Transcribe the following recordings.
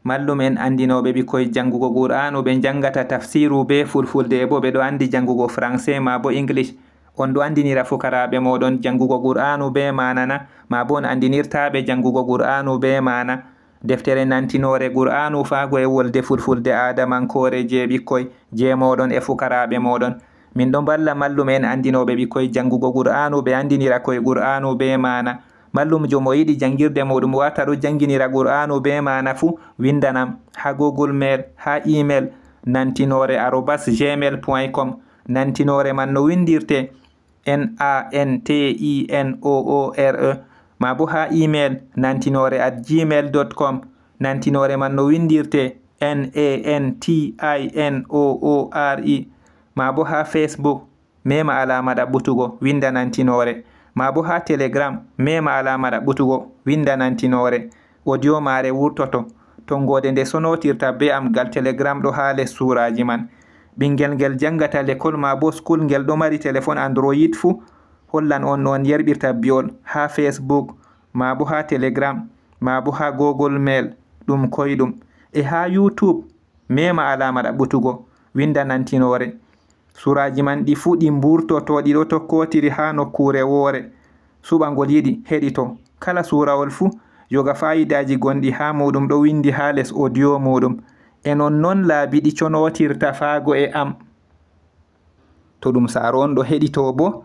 mallum en andinoɓe ɓikkoye jangugo qur'anu ɓe jangata tafsiru be fulfulde bo ɓe ɗo andi jangugo français ma bo english. On ɗo andinira fukaraɓe moɗon jangugo qur'anu be manana ma bo on andinirtaɓe jangugo qur'anu be mana. Deftere nantinore qur'anu fago e wolde fulfulde adamankore je ɓikkoye je moɗon e fukaraɓe moɗon. Min ɗon balla mallum en andinoɓe ɓikkoye jangugo qur'anu ɓe andinira koye qur'anu be mana. Mallumjo mo yiɗi jangirde moɗum wata ɗo janginira qur'anu be mana fu windanam ha Google Mail, ha email nantinore@gmail.com. nantinore man no windirte NANTINOORE ma bo ha email nantinore@gmail.com. nantinore man no windirte NANTINOORE ma bo ha Facebook mema alama ɗaɓɓutugo winda nantinore, ma bo ha Telegram mema alama ɗaɓɓutugo winda nantinore. Audio mare wurtoto tongode nde sonotirta be am gal Telegram ɗo ha les suraji man. Ɓingel ngel jangata l'école ma bo school ngel ɗo mari téléphone Android fu hollan on non yerbirta biol ha Facebook ma bo ha Telegram ma bo ha Google Mail ɗum koyɗum. E ha YouTube mema alama ɗaɓɓutugo winda nantinore. Suraji man ɗi fu ɗi mburtoto ɗi ɗo tokkotiri ha nokkure wore. Suɓangol yiɗi heɗito kala surawol fu yoga fayidaji gonɗi ha muɗum ɗo windi ha les audio muɗum. E non laabi ɗi conotirta fago e am. To ɗum saro on ɗo heɗito bo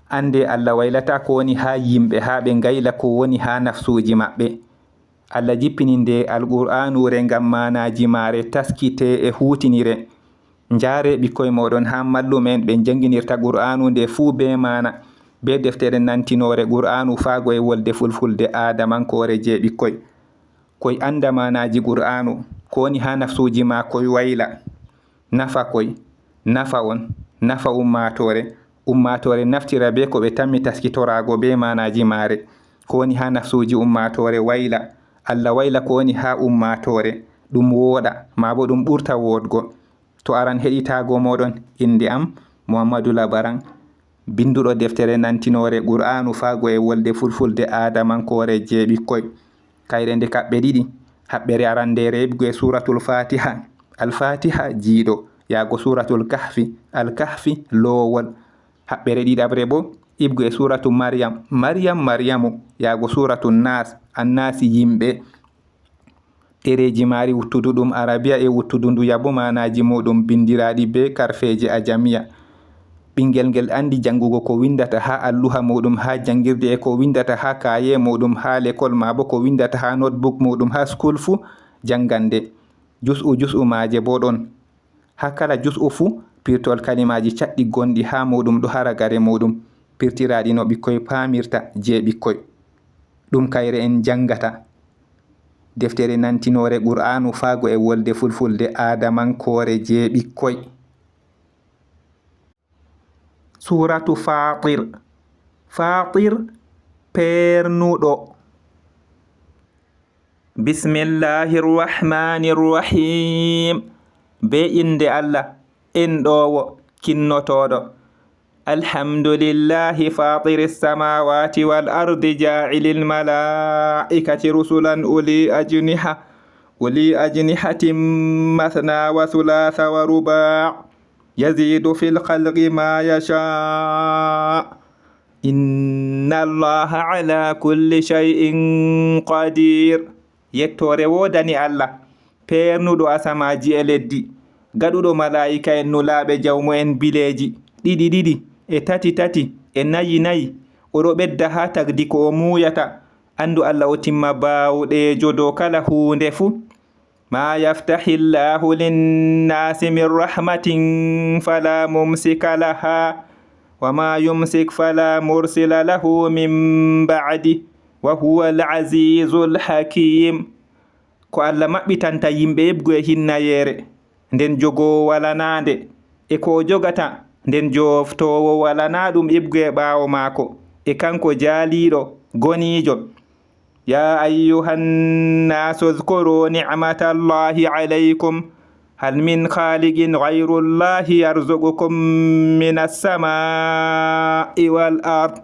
ande Allah waylata ko woni ha yimɓe ha ɓe ngayla ko woni ha nafsuji maɓɓe. Allah jippininde alqur'anure ngam manaji mare taskite e hutinire. Njare ɓikkoye moɗon ha mallumen ɓe janginirta qur'anu nde fu be mana be deftere nantinore qur'anu fago e wolde fulfulde adamankore je ɓikkoye. Koye anda manaji qur'anu ko woni ha nafsuji ma koye wayla nafa koye, nafa on, nafa ummatore naftira be ko ɓe tammi taskitorago be manaji mare ko woni ha nafsuji ummatore wayla. Allah wayla ko woni ha ummatore ɗum woɗa ma bo ɗum ɓurta wodgo. To aran heɗitago moɗon inde am Muhammadu Labaran, binduɗo deftere nantinore qur'anu fago e wolde fulfulde adamankore je ɓikkoye. Kayre nde kaɓɓe ɗiɗi, haɓɓere arandere e suratul Fatiha, al-Fatiha jiiɗo yago suratul Kahfi, al-Kahfi lowol. Haɓɓere ɗiɗabre bo ibgu e suratu Maryam, Maryamu yago suratul Nas, annasi yimɓe. Ɗereji mari wuttudu ɗum Arabiya e wuttudu ndu yabo manaji muɗum bindiraɗi be karfeje ajamiya. Ɓingel ngel andi jangugo ko windata ha alluha muɗum ha jangirde e ko windata ha kaye muɗum ha l'école ma bo ko windata ha notebook muɗum ha school fu jangande. Jus'u maje bo ɗon ha kala jus'u fu pirtol kalimaji caɗɗi gonɗi ha muɗum ɗo haragare muɗum pirtiraɗi no ɓikkoye pamirta je ɓikkoye. Ɗum kayre en jangata deftere nantinore qur'anu fago e wolde fulfulde adamankore je ɓikkoye. Suratu Fatir pernuɗo. Bismillahirrahmanirrahim. Be inde Allah enɗowo kinnotoɗo. Alhamdulillahi fatiris samawati wal ardi ja'ilil malaikati rusulan uli ajnihatin mathna wa thulatha wa ruba' yazidu fil khalqi ma yasha' inna allaha ala kulli shay'in qadir. Yettore wodani Allah pernuɗo asamaji e leddi, gaɗuɗo malaika en nulaɓe jawmu en bileji ɗiɗi e tati e nayi. Oɗo ɓedda ha tagdi ko o muyata. Andu Allah o timma bawɗejo dow kala hunde fu. Ma yaftahillahu linnasi min rahmatin fala mumsika laha wa ma yumsik fala mursila lahu min ba'di wa huwa al-azizul hakim. Ko Allah maɓɓitanta yimɓe yebgu e hinnayere nden jogowo walanande e ko jogata nden joftowo walana ɗum ibgu e ɓawo maako e kanko jaaliɗo gonijo. Ya ayyuhan nasu zkuru ni'matallahi alaykum hal min khaliqin ghayrullahi yarzuqukum minas samai wal ard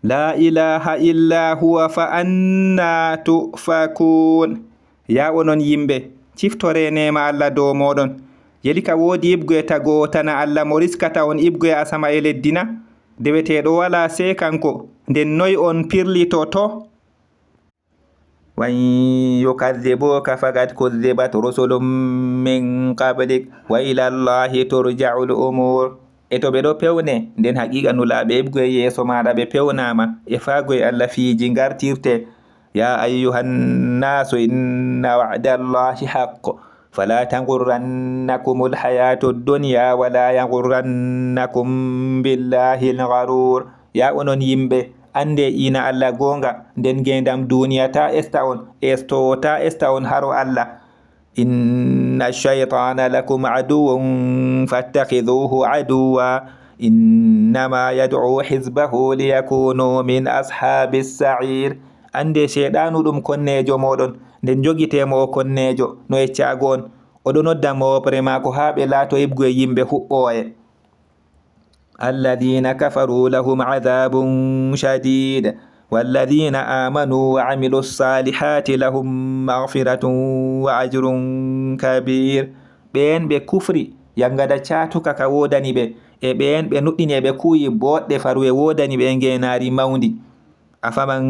la ilaha illa huwa fa anna tufakun. ya onon yimɓe ciftore nema Allah dow moɗon. Yeli ka woodi ibgoye tagowo tana Allah mo riskata on ibgoye asama e leddina, deweteɗo wala sey kanko, nden noy on pirlito to? وَإِنْ يُكَذِّبُوكَ فَقَدْ كُذِّبَتْ رُسُلٌ مِّن قَبْلِكَ وَإِلَى اللَّهِ تُرْجَعُ الْأُمُورُ. E to ɓe ɗo pewne, nden haqiqa nulaaɓe ibgoye yeeso maɗa ɓe pewnama e faagoye Allah fiiji ngartirte. Ya ayyuhan nasu inna wa'dallahi haqqo fala taghurrannakumul hayatud dunya wala yaghurrannakum billahi al-gharur. Ya onon yimɓe, ande ina Allah gonga, nden gendam duniya ta esta on, estowo ta esta on haro Allah. inna shaytana lakum aduwwun fattakhidhuhu aduwwa innama yad'u hizbahu liyakunu min ashabis sa'ir. Ande shedanu ɗum konnejo moɗon, nden jogitemo o konnejo no eccago on, oɗo nodda moɓre mako ha ɓe laato ibgoye yimɓe huɓɓoye. alladhina kafaru lahum adhabun shadid walladhina amanu wa amilu salihati lahum maghfiratun wa ajrun kabir. ɓen ɓe kufri yangada catuka ka wodani ɓe, e ɓen ɓe nuɗɗini ɓe kuyi boɗɗe faruwe wodani ɓe ngenari mawdi. afaman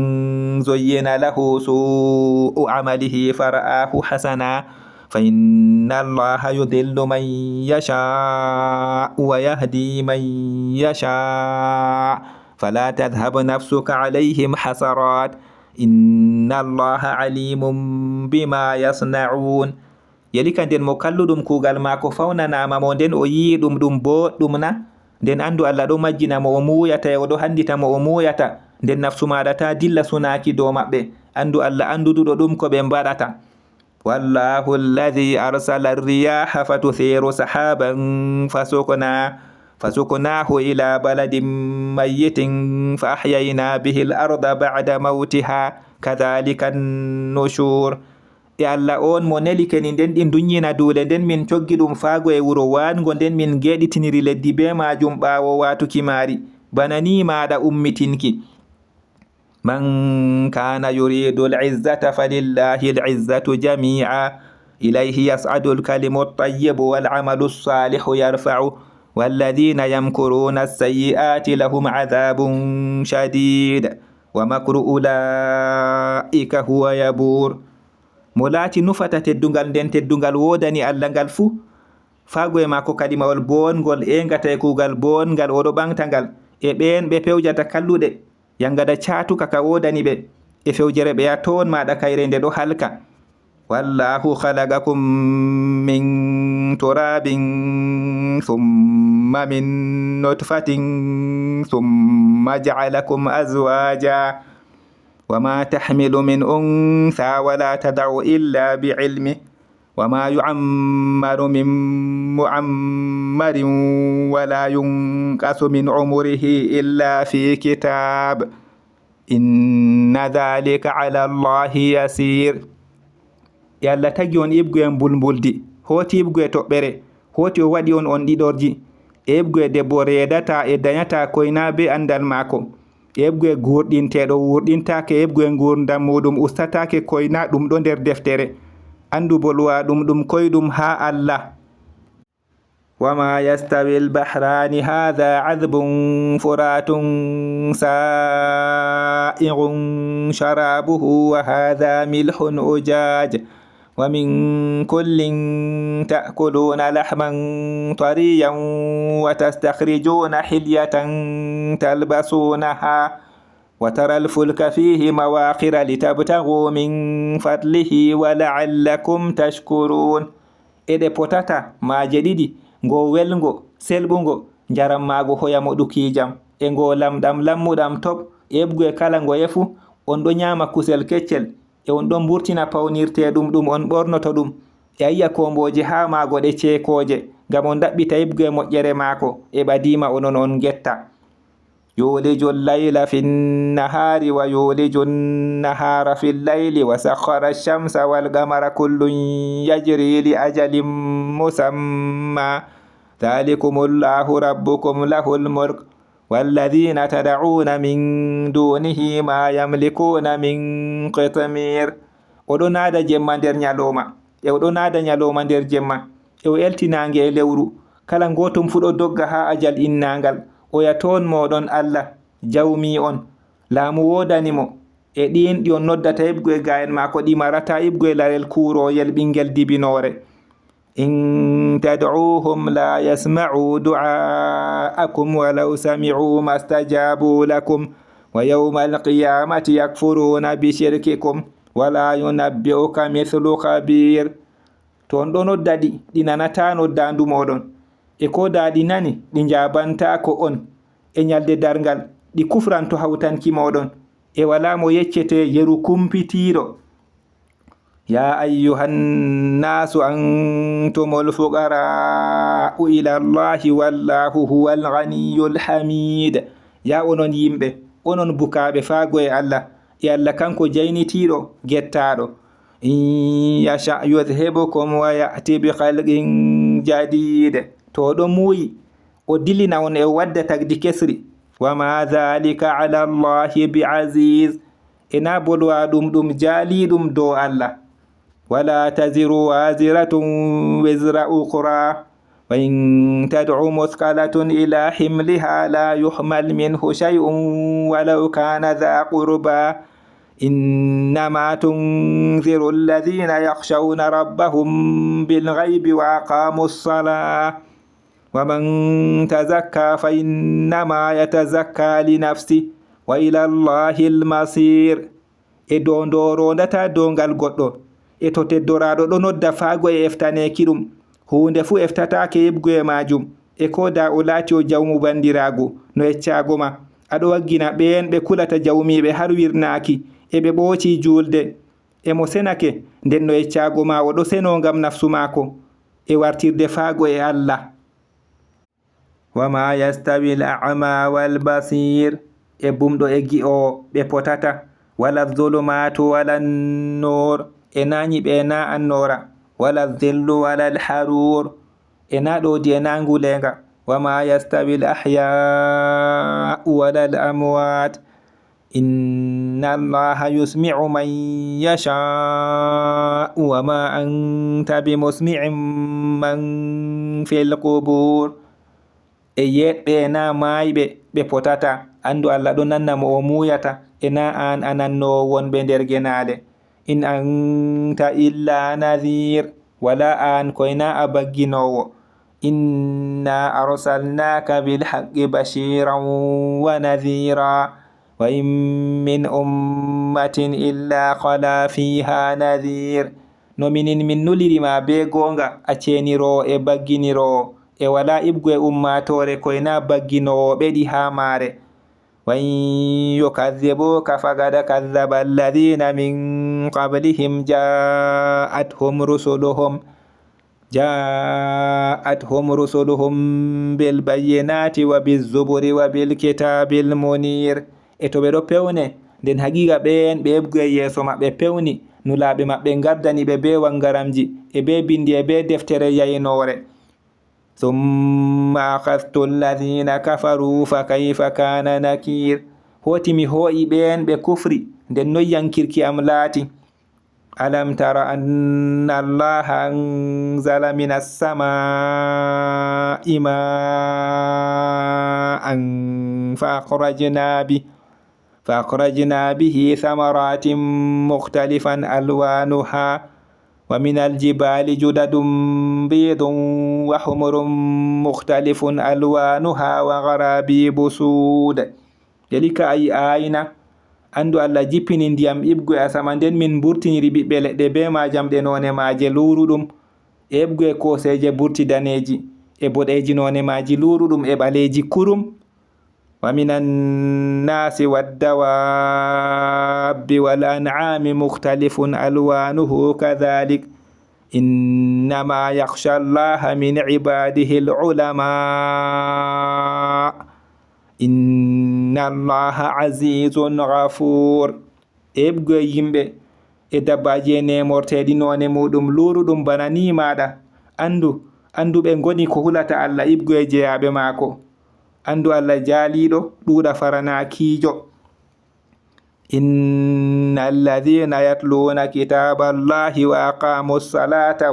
zuyyina lahu su'u amalihi fara'ahu hasana fa inna allaha yudillu man yasha wa yahdi man yasha fala tadhhab nafsuka alayhim hasarat inna allaha alimun bima yasna'un. Yelika nden mo kalluɗum kugal mako fawnanama mo, nden o yi ɗum boɗɗum na, nden andu Allah ɗo majjina mo o muyata e o ɗo handita mo o muyata, nden nafsu maɗa ta dilla sunaki dow maɓɓe, andu Allah anduduɗo ɗum ko ɓe mbaɗata. wallahu alladhi arsala ar-riyaha fatuthiru sahaban fasuknahu ila baladin mayyitin fa ahyayna bihi al-arda ba'da mawtiha kadhalika an-nushur. e Allah on mo nelikeni nden ɗi dunyina duule, nden min coggi ɗum faago e wuro wango, nden min geɗitiniri leddi be majum ɓawo watuki maari, bana ni maɗa ummitinki. man kana yuridu al-izzata falillahi al-izzatu jami'a ilayhi yas'adu al-kalimu at-tayyibu wal-'amalu as-salihu yarfa'u walladhina yamkuruna as-sayyi'ati lahum 'adhabun shadid wa makru ulaika huwa yabur. mo laati nufata teddungal, nden teddungal wodani Allah ngal fu, faago e mako kalimawol bongol engata e kugal bongal oɗo ɓamta ngal, e ɓen ɓe pewjata kalluɗe yangada catuka ka wodani ɓe, e fewjere ɓe ya toon maɗa kayre nde ɗo halka. wallahu khalaqakum min turabin thumma min nutfatin thumma ja'alakum azwaja وما تحمل من أنثى ولا تدع إلا بعلمه وما يعمر من معمر ولا ينقص من عمره إلا في كتاب إن ذلك على الله يسير. يلا تجي on ibgoyen bulbuldi, hoti ibgoye toɓɓere, hoti o waɗi on ɗiɗorji, ibgoye debbo redata e dañata koyna be andal mako, ebgoye gurɗinteɗo wurɗintake, ebgoye gurdam muɗum ustatake koyna ɗum ɗo nder deftere, andu bolwa ɗum koyɗum ha Allah. wama yastawi al-bahrani hadha 'adbun furatun sa'ighun sharabuhu wa hadha milhun ujaj wa min kullin ta'kuluna lahman tariyan wa tastakhrijuna hilyatan talbasunaha wa taral fulka fihi mawaqira litabtaghu min fadlihi wa la'allakum tashkurun. ede potata maaje ɗiɗi, ngo welgo selɓugo, jaram maago hoyamo ɗukijam, e ngo lamɗam lammuɗam top, ebgoye kala ngo yefu on ɗo nyama kusel keccel, e on ɗon burtina pawnirte ɗum on ɓornoto ɗum, e ayiya komboje ha maago ɗe ceekoje, ngam on ɗaɓɓita ibgoye moƴƴere maako e ɓadima onon on getta. yuliju llayla fi nnahari wa yuliju nnahara fi llayli wa sakhara ash-shamsa wal qamara kullun yajri li ajalin musamma dhalikumullahu rabbukum lahul mulk والذين تدعون من دونه ما يملكون من قطمير oɗo naada jemma nder nyaloma e oɗo naada nyaloma nder jemma e o eltinange e lewru kala gotum fu ɗo dogga ha ajal innangal o ya toon moɗon Allah jawmi on laamu wodanimo e ɗin ɗi on noddata ibgu e gayen mako ɗi marata ibgu e larel kuroyel ɓingel dibinore in tad'uhum la yasma'u du'aakum walau sami'u mastajabu lakum wa yawma alqiyamati yakfuruna bi shirkikum wala yunabbi'uka mithlu khabir. to on ɗo nodda ɗi nanata noddandu moɗon e ko da ɗi nani ɗi njabanta ko on e nyalde darngal ɗi kufranto hawtanki moɗon e wala mo yeccete yeru kumpitiɗo. ya ayyuhan nasu antumul fuqara'u ila Allahi wallahu huwal ghaniyyul hamid. ya onon yimɓe onon bukaɓe faago e Allah e Allah kanko jaynitiɗo gettaɗo. in yasha yudhibukum wa ya'ti bi khalqin jadid. to oɗo muuyi o dilina on e wadda tagdi kesri. wa ma dhalika ala Allahi bi aziz. ena bolwa ɗum jaaliɗum dow Allah. wala taziru waziratun wizra ukhra wa in tad'u muthqalatun ila himliha la yuhmal minhu shay'un walau kana dha qurba innama tunziru alladhina yakhshawna rabbahum bilghaybi wa aqamus salah wa man tazakka fa innama yatazakka li nafsi wa ila Allahi al-masir. e dow ndorondata dongal goɗɗo e to teddoraɗo ɗo nodda faago e eftaneki ɗum hunde fu eftatake yebgu e majum e ko da o laati o jawmu bandirago no eccago ma aɗo waggina ɓen ɓe kulata jawmiɓe har wirnaki e ɓe ɓooci julde e mo senake nden no eccago ma o ɗo seno ngam nafsu mako e wartirde faago e Allah. wa ma yastawi al-a'ma wal basir. e bumɗo e gi'o ɓe potata wala dhulumatu wala nur. e nañi ɓe na annora wala dhillu wala al-harur. e na ɗodi e na ngulenga. wa ma yastawi al-ahya'u wala al-amwat inna Allaha yusmi'u man yasha'u wa ma anta bimusmi'in man fil qubur. e yeɗɓe na mayɓe ɓe potata andu Allah ɗo nanna mo o muyata e na an ananno wonɓe nder genale. in anta illa nadhir. wala an koyna a bagginowo. inna arsalnaka bilhaqqi bashiran wa nadhira wa in min ummatin illa khala fiha nadhir. no minin min nulirima be gonga a ceniro e bagginiro e wala ibgu e ummatore koyna bagginowo ɓeɗi ha mare. wa in yukadhibuka faqad kadhaba alladhina min qablihim ja'atuhum rusuluhum bil bayyinati wa bizuburi wa bil kitabil munir. e to ɓe ɗo pewne nden haqiqa ɓen ɓe ebgu e yeeso maɓɓe pewni nulaɓe maɓɓe gardani ɓe be wangaramji e be bindi e be deftere yaynore. thumma akhadhtu alladhina kafaru fa kayfa kana nakir. hoti mi ho'i ɓen ɓe kufri nden noy yankirki am laati. alam tara anna Allaha anzala minas samaa'i ma'an fa akhrajna bihi thamaratin mukhtalifan alwanuha wa minal jibali judadun bidun wa humurun mukhtalifun alwanuha wa gharabibu sud. delika ayi ayina andu Allah jippini ndiyam ibgu e asama nden min burtiniri ɓiɓɓe leɗɗe be majam ɗe none maje luruɗum e ebgu e koseje burti daneji e boɗeji none maji luruɗum e ɓaleji kurum. wa minan nasi waddawabbi wal an'ami mukhtalifun alwanuhu kadhalik innama yakhsha Allaha min ibadihi al-ulama inna Allaha azizun ghafur. ebgu e yimɓe e dabbaji e nemorteɗi none muɗum luruɗum bana ni maɗa anduɓe goni ko hulata Allah ibgu e jeyaɓe mako. andu Allah jaaliɗo ɗuuɗa faranakijo. إن الذين يتلون كتاب الله وأقاموا الصلاة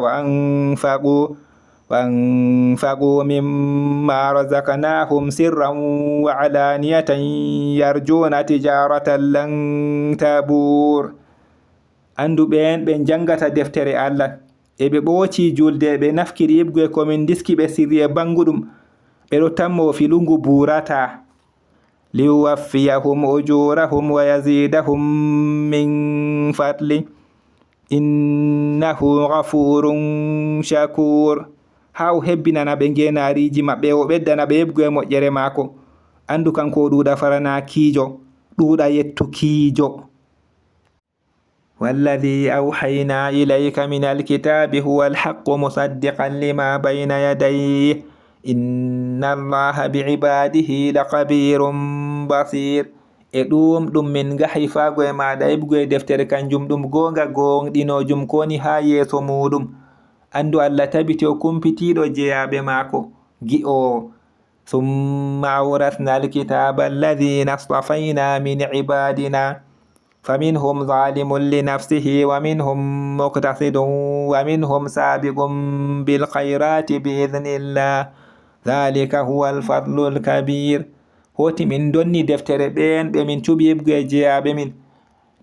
وأنفقوا مما رزقناهم سرا وعلانية يرجون تجارة لن تبور. andu ɓen ɓe jangata deftere Allah e ɓe ɓooci julde ɓe nafkiri yibgo komin diski ɓe sirri e banguɗum ɓe ɗo tammo filungu burata liwaffiyahum ujurahum wa yazidahum min fadli innahu ghafurun shakur. ha o hebbinana ɓe ngenariji maɓɓe o ɓeddana ɓe yibgo e moƴƴere maako. andu kanko o ɗuuɗa faranakijo ɗuuɗa yettukijo. والذي أوحينا إليك من الكتاب هو الحق مصدقا لما بين يديه إن الله بعباده لخبير بصير. e ɗum min gahi faago e maɗa heɓugo e deftere kanjum ɗum gonga gonɗinojum koni ha yeeso muɗum. andu Allah tabiti o kumpitiɗo jeyaɓe maako gi'o ثم أورثنا الكتاب الذين اصطفينا من عبادنا فمنهم ظالم لنفسه ومنهم مقتصد ومنهم سابق بالخيرات بإذن الله ذلك هو الفضل الكبير. hoti min donni deftere ɓen ɓe min cuɓi ibgu e jeyaɓe min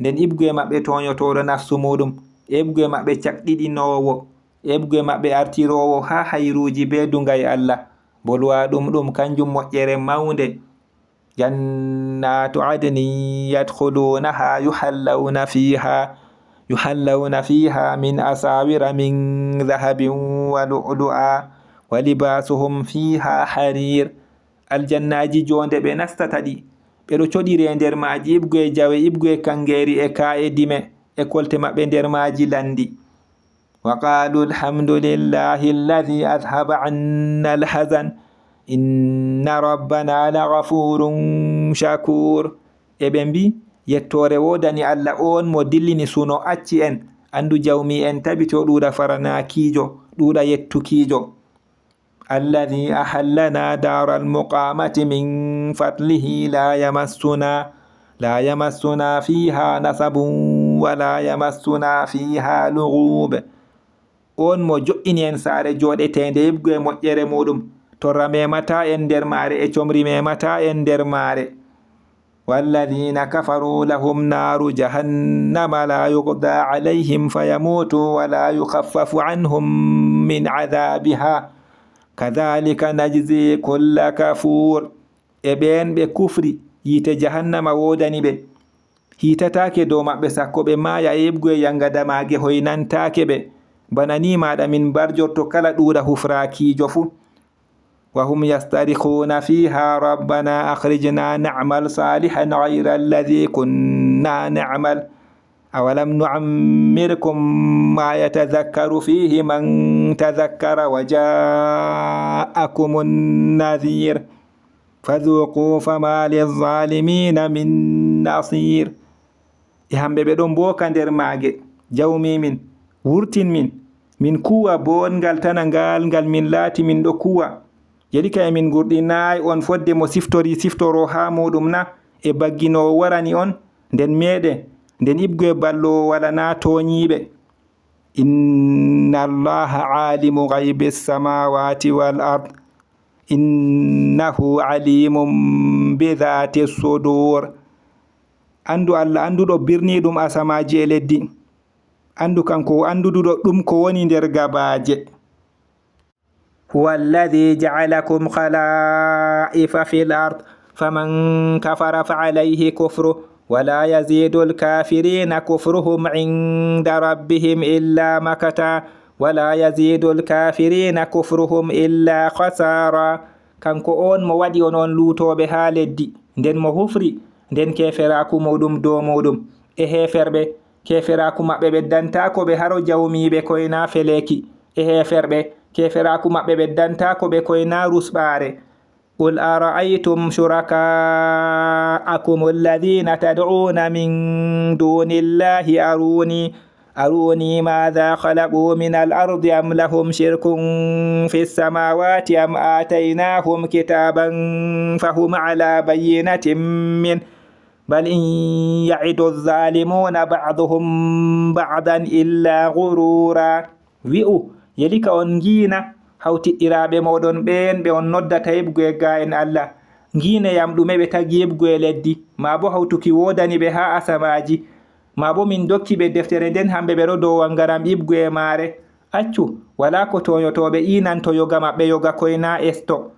nden ibgu e maɓɓe toñotoɗo nafsu muɗum ibgu e maɓɓe cakɗiɗinowo ibgu e maɓɓe artirowo ha hayruji be dungay Allah bolwa ɗum kanjum moƴƴere mawnde. جنات عدن يدخلونها يحلون فيها من أساور من ذهب ولؤلؤا ولباسهم فيها حرير. aljannaji jonde ɓe nastata ɗi ɓe ɗo coɗire nder maji ibgu e jawe ibgu e kangeri e ka'e dime e kolte maɓɓe nder maji landi. وقالوا الحمد لله الذي أذهب عنا الحزن inna rabbana laghafurun shakur. e ɓe mbi yettore wodani Allah on mo dillini suno acci en andu jawmi en tabiti o ɗuuɗa faranakijo ɗuuɗa yettukijo. alladhi ahallana daral muqamati min fadlihi la yamassuna fiha nasabun wa la yamassuna fiha lughub. on mo jo'ini en saare joɗetende yibgo e moƴƴere muɗum torra memata en nder maare e comri memata en nder maare. walladhina kafaru lahum naru jahannama la yuqda alayhim fayamutu wa la yukhaffafu anhum min adhabiha kadhalika najzi kulla kafur. e ɓen ɓe kufri yite jahannama wodani ɓe hitatake dow maɓɓe sakko ɓe maya yibgo e yangadamage hoynantake ɓe bana ni maɗa min barjorto kala ɗuuɗa hufrakijo fu. وهم يسترخون فيها ربنا أخرجنا نعمل صالحا غير الذي كنا نعمل أولم نعمركم ما يتذكر فيه من تذكر وجاءكم النذير فذوقوا فما للظالمين من نصير. hamɓe ɓe ɗon boka nder maage jawmi min wurtin min kuwa bongal tana ngal min laati min ɗo kuwa yedi kay min gurdinayi on fodde mo siftoro ha muɗum na e baggino warani on nden meɗe nden ibgu e ballo wala na toñiɓe. inna allaha alimu ghaibi samawati wal ard innahu alimun bi dhati sudur. andu Allah anduɗo birniɗum asamaji e leddi andu kanko anduduɗo ɗum ko woni nder gabaje. هو الذي جعلكم خلائف في الأرض فمن كفر فعليه كفره ولا يزيد الكافرين كفرهم عند ربهم إلا مكتا ولا يزيد الكافرين كفرهم إلا خسارا. kanko on mo waɗi onon luutoɓe ha leddi nden mo hufri nden keferaku muɗum dow muɗum e heferɓe keferaku maɓɓe ɓeddantako ɓe haro jawmiɓe koyna feleki e heferɓe keferaku maɓɓe ɓeddantako ɓe koyna rusɓare. qul ara'aytum shuraka'akum alladhina tad'una min dunillahi aruni madha khalaqu min al-ardi am lahum shirkun fi samawati am ataynahum kitaban fahum ala bayyinatin min bal in ya'idu zalimuna ba'duhum ba'dan illa ghurura. wi'u yelika on ngina hawtiɗɗiraɓe moɗon ɓen ɓe on noddata heɓugo ga en Allah, ngine yam ɗume ɓe tagi heɓugo e leddi, ma bo hawtuki wodani ɓe ha asamaji, ma bo min dokki ɓe deftere nden hamɓe ɓe ɗo dow ngaram ibgu e maare. accu wala ko toyotoɓe inanto yoga maɓɓe yoga koyna esto.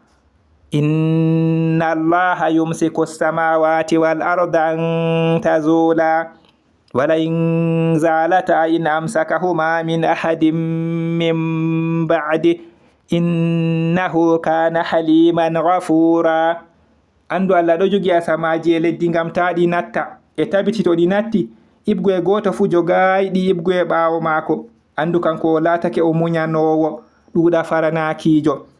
inna allaha yumsiku samawati wal arda an tazula wala in zalata in amsakahuma min ahadin min ba'di innahu kana haliman ghafura. andu Allah ɗo jogi asamaji e leddi ngam ta ɗi natta, e tabiti to ɗi natti ibgu e goto fu jogayi ɗi ibgu e ɓawo mako. andu kanko latake o munyanowo ɗuɗa faranakijo.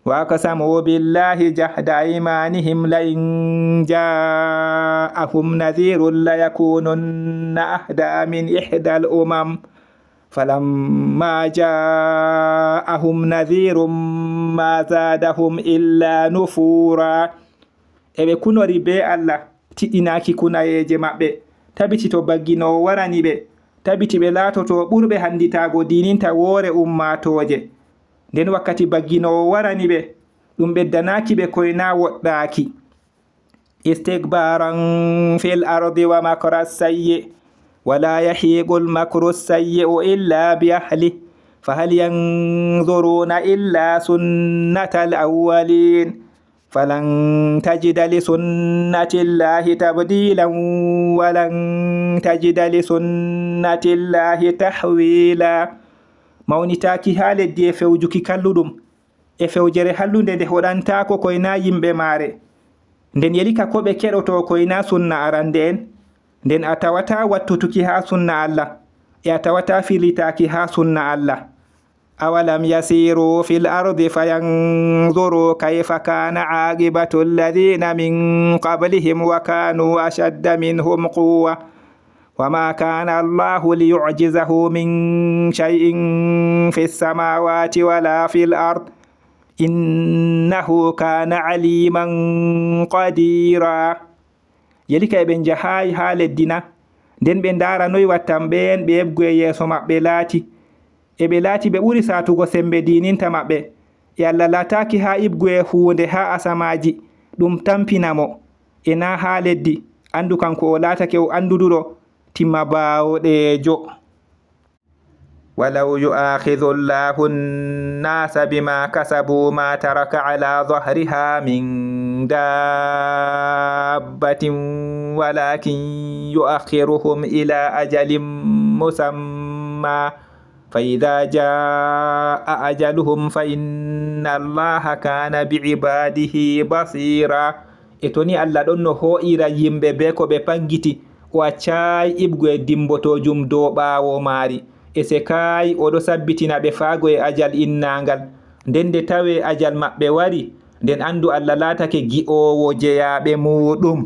wa qasamu billahi jahda imanihim la in ja'ahum nadhirun la yakununna ahda min ihdal umam falamma ja'ahum nadhirun ma zadahum illa nufura. eɓe kunori be Allah tiɗinaki kunayeje maɓɓe, tabiti to bagginowo warani ɓe, tabiti ɓe latoto ɓurɓe handitago dininta woore ummatoje. nden wakkati bagginowo warani ɓe ɗum ɓeddanaki ɓe koyna woɗɗaki. istikbaran fil ardi wa makra sayyi wala yahiqul makru sayyi'u illa bi ahli fahal yanzuruna illa sunnatal awwalin falan tajida li sunnatillahi tabdilan walan tajida li sunnatillahi tahwila. mawnitaki ha leddi e fewjuki kalluɗum e fewjere hallunde nde hoɗantako koyna yimɓe maare. nden yelika ko ɓe keɗoto koyna sunna arande en, nden a tawata wattutuki ha sunna Allah e a tawata firlitaki ha sunna Allah. awalam yasiru fil ardi fayanzuru kayfa kana aqibatu alladhina min qablihim wa kanu ashadda minhum quwwa wama kana Allahu liyu'jizahu min shay'in fis samawati wala fil ard innahu kana aliman qadira. yelika ɓe jahayi ha leddina nden ɓe ndara noy wattan ɓen ɓe heɓgu e yeeso maɓɓe laati, ɓe ɓuri satugo sembe dininta maɓɓe, e Allah lataki ha ibgu e hunde ha asamaji ɗum tampinamo e na ha leddi. andu kanko o latake o anduduɗo timma bawoɗejo. walau yu'akhidhu Allahu an-nasa bima kasabu ma taraka ala dhahriha min dabbatin walakin yu'akhiruhum ila ajalin musamma fa idha jaa ajaluhum fa inna Allaha kana bi'ibadihi basira. e toni Allah ɗon no ho'ira yimɓe be ko ɓe pangiti o accay ibgu e dimbotojum dow ɓawo maari, e se kay oɗo sabbitina ɓe faago e ajal innangal. nden nde tawe ajal maɓɓe wari nden andu Allah latake gi'owo jeyaɓe muɗum.